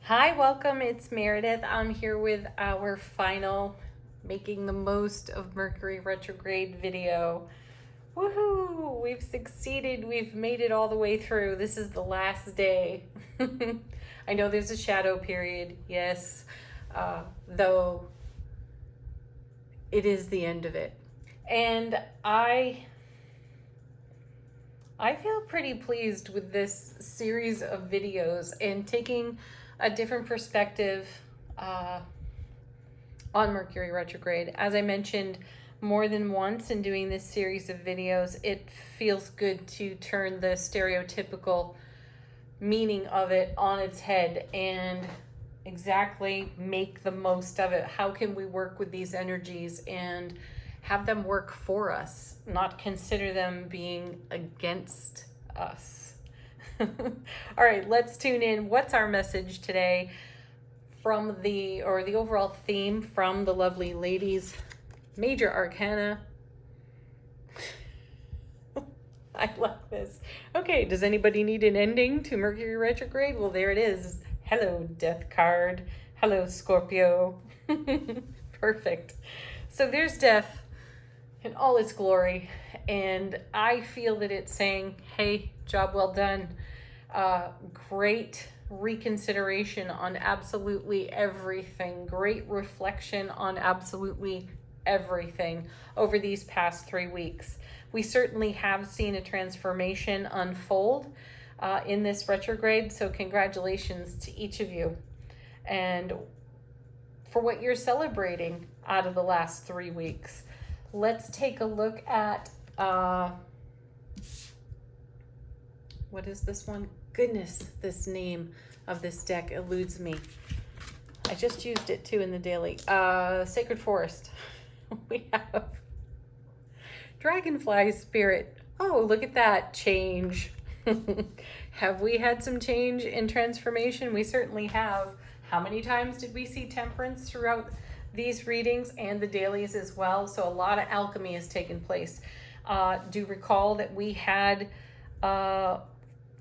Hi, welcome. It's Meredith. I'm here with our final Making the Most of Mercury Retrograde video. Woohoo! We've succeeded. We've made it all the way through. This is the last day. I know there's a shadow period, yes, though it is the end of it. And I feel pretty pleased with this series of videos and taking a different perspective on Mercury retrograde. As I mentioned more than once in doing this series of videos, it feels good to turn the stereotypical meaning of it on its head and exactly make the most of it. How can we work with these energies and have them work for us, not consider them being against us? All right, let's tune in. What's our message today from the overall theme from the lovely ladies? Major Arcana. I love this. Okay, does anybody need an ending to Mercury retrograde? Well, there it is. Hello, Death card. Hello, Scorpio. Perfect. So there's Death in all its glory, and I feel that it's saying, hey, job well done. Great reconsideration on absolutely everything. Great reflection on absolutely everything over these past 3 weeks. We certainly have seen a transformation unfold in this retrograde, so congratulations to each of you and for what you're celebrating out of the last 3 weeks. Let's take a look at, what is this one? Goodness, this name of this deck eludes me. I just used it too in the daily. Sacred Forest. We have Dragonfly Spirit. Oh, look at that change. Have we had some change and transformation? We certainly have. How many times did we see Temperance throughout these readings and the dailies as well? So a lot of alchemy has taken place. Do recall that we had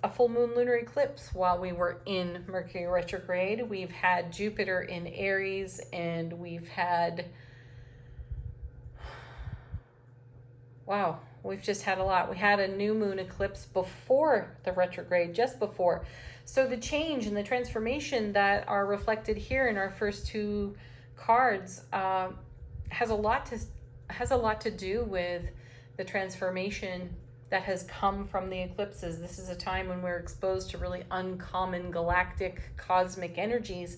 a full moon lunar eclipse while we were in Mercury retrograde. We've had Jupiter in Aries, and we've had, wow, we've just had a lot. We had a new moon eclipse before the retrograde, just before. So the change and the transformation that are reflected here in our first two cards has a lot to do with the transformation that has come from the eclipses. This is a time when we're exposed to really uncommon galactic cosmic energies,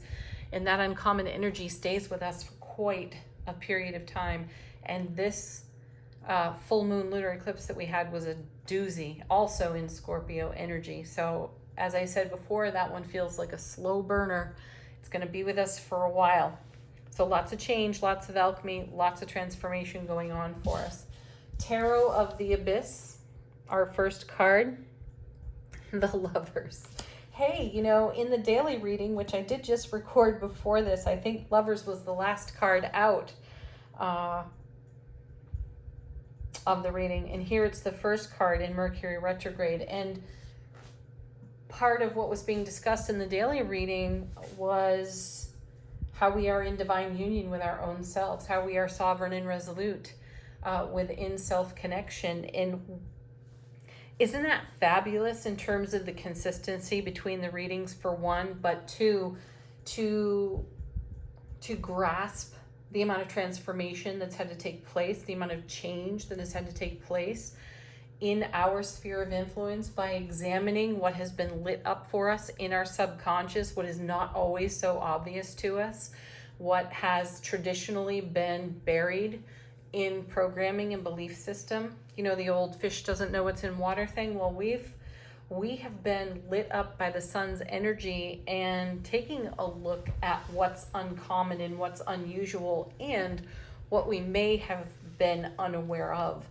and that uncommon energy stays with us for quite a period of time. And this full moon lunar eclipse that we had was a doozy, also in Scorpio energy. So as I said before, that one feels like a slow burner. It's going to be with us for a while. So lots of change, lots of alchemy, lots of transformation going on for us. Tarot of the Abyss, our first card, the Lovers. Hey, you know, in the daily reading, which I did just record before this, I think Lovers was the last card out of the reading. And here it's the first card in Mercury retrograde. And part of what was being discussed in the daily reading was how we are in divine union with our own selves, how we are sovereign and resolute within self-connection. And isn't that fabulous in terms of the consistency between the readings, for one, but two, to grasp the amount of transformation that's had to take place, the amount of change that has had to take place in our sphere of influence by examining what has been lit up for us in our subconscious, what is not always so obvious to us, what has traditionally been buried in programming and belief system. You know, the old fish doesn't know what's in water thing. Well, we have been lit up by the sun's energy and taking a look at what's uncommon and what's unusual and what we may have been unaware of.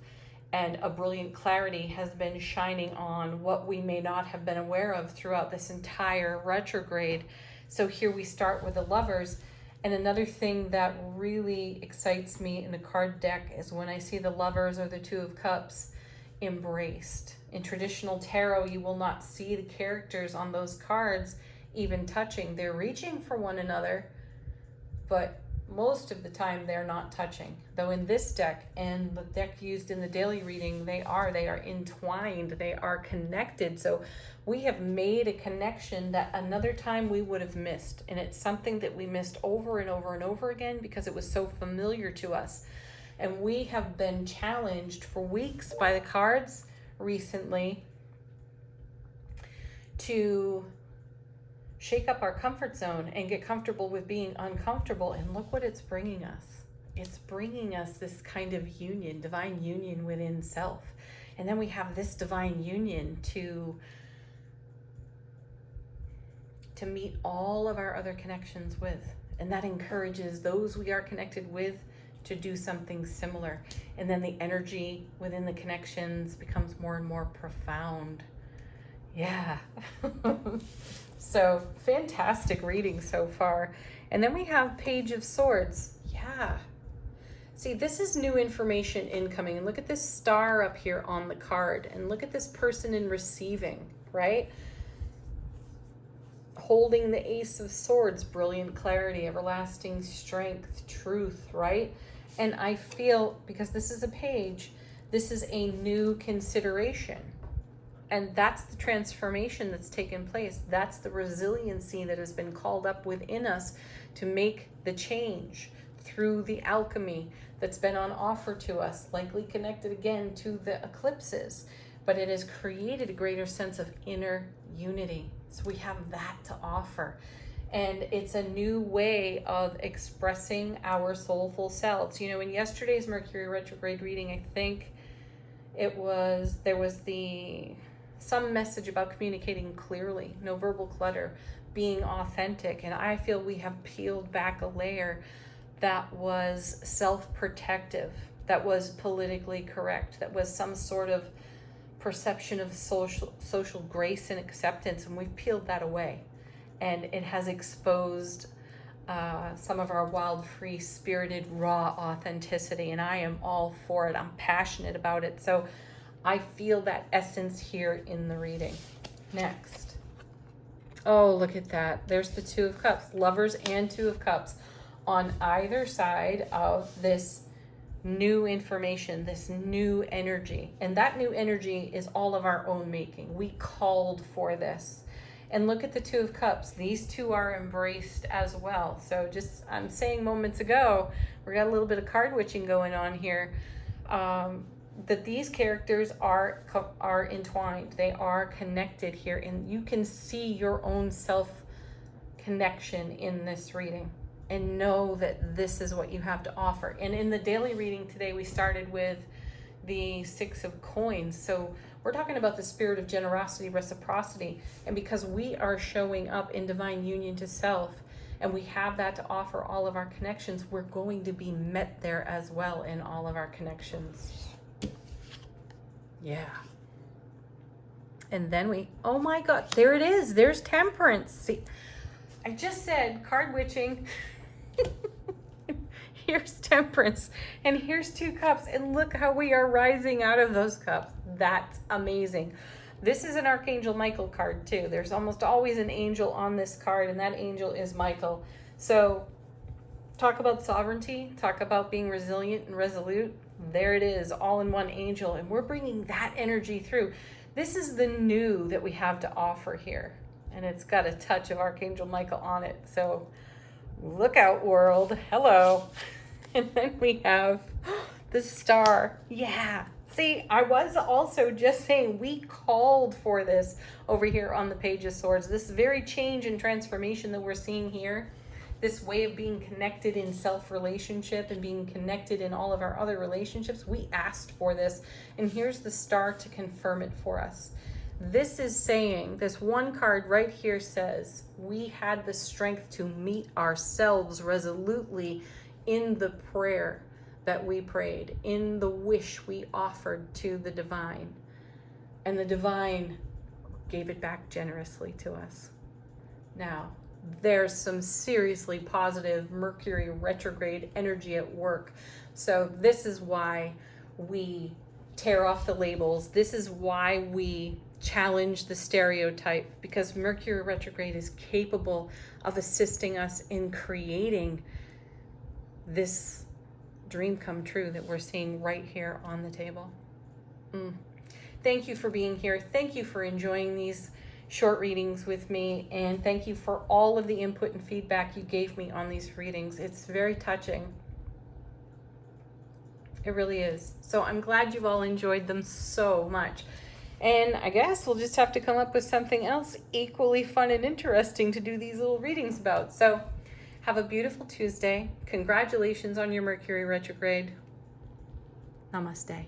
And a brilliant clarity has been shining on what we may not have been aware of throughout this entire retrograde. So here we start with the Lovers. And another thing that really excites me in the card deck is when I see the Lovers or the Two of Cups embraced. In traditional tarot, you will not see the characters on those cards even touching. They're reaching for one another, but most of the time they're not touching. Though in this deck and the deck used in the daily reading, they are entwined, they are connected. So we have made a connection that another time we would have missed. And it's something that we missed over and over and over again because it was so familiar to us. And we have been challenged for weeks by the cards recently to shake up our comfort zone and get comfortable with being uncomfortable. And look what it's bringing us. It's bringing us this kind of union, divine union within self. And then we have this divine union to meet all of our other connections with. And that encourages those we are connected with to do something similar. And then the energy within the connections becomes more and more profound. Yeah. So fantastic reading so far. And then we have Page of Swords. Yeah. See, this is new information incoming. And look at this star up here on the card. And look at this person in receiving, right? Holding the Ace of Swords, brilliant clarity, everlasting strength, truth, right? And I feel, because this is a page, this is a new consideration. And that's the transformation that's taken place. That's the resiliency that has been called up within us to make the change through the alchemy that's been on offer to us, likely connected again to the eclipses. But it has created a greater sense of inner unity. So we have that to offer. And it's a new way of expressing our soulful selves. You know, in yesterday's Mercury retrograde reading, I think there was some message about communicating clearly, no verbal clutter, being authentic. And I feel we have peeled back a layer that was self-protective, that was politically correct, that was some sort of perception of social grace and acceptance, and we've peeled that away. And it has exposed some of our wild, free, spirited, raw authenticity, and I am all for it. I'm passionate about it. So I feel that essence here in the reading. Next. Oh, look at that. There's the Two of Cups, Lovers and Two of Cups on either side of this new information, this new energy. And that new energy is all of our own making. We called for this. And look at the Two of Cups. These two are embraced as well. So just, I'm saying moments ago, we got a little bit of card witching going on here. That these characters are entwined. They are connected here. And you can see your own self-connection in this reading. And know that this is what you have to offer. And in the daily reading today, we started with the Six of Coins. So we're talking about the spirit of generosity, reciprocity. And because we are showing up in divine union to self, and we have that to offer all of our connections, we're going to be met there as well in all of our connections. Yeah. And then oh my God, there it is. There's Temperance. See, I just said card witching. Here's Temperance, and here's Two Cups, and look how we are rising out of those cups. That's amazing. This is an Archangel Michael card too. There's almost always an angel on this card, and that angel is Michael. So talk about sovereignty, talk about being resilient and resolute. There it is, all in one angel, and we're bringing that energy through. This is the new that we have to offer here, and it's got a touch of Archangel Michael on it. So look out, world. Hello. And then we have the Star. Yeah. See, I was also just saying we called for this over here on the Page of Swords. This very change and transformation that we're seeing here, this way of being connected in self-relationship and being connected in all of our other relationships, we asked for this. And here's the Star to confirm it for us. This is saying, this one card right here says, we had the strength to meet ourselves resolutely in the prayer that we prayed, in the wish we offered to the divine. And the divine gave it back generously to us. Now, there's some seriously positive Mercury retrograde energy at work. So this is why we tear off the labels. This is why we challenge the stereotype, because Mercury retrograde is capable of assisting us in creating this dream come true that we're seeing right here on the table. Thank you for being here. Thank you for enjoying these short readings with me, and thank you for all of the input and feedback you gave me on these readings. It's very touching. It really is. So I'm glad you've all enjoyed them so much. And I guess we'll just have to come up with something else equally fun and interesting to do these little readings about. So have a beautiful Tuesday. Congratulations on your Mercury retrograde. Namaste.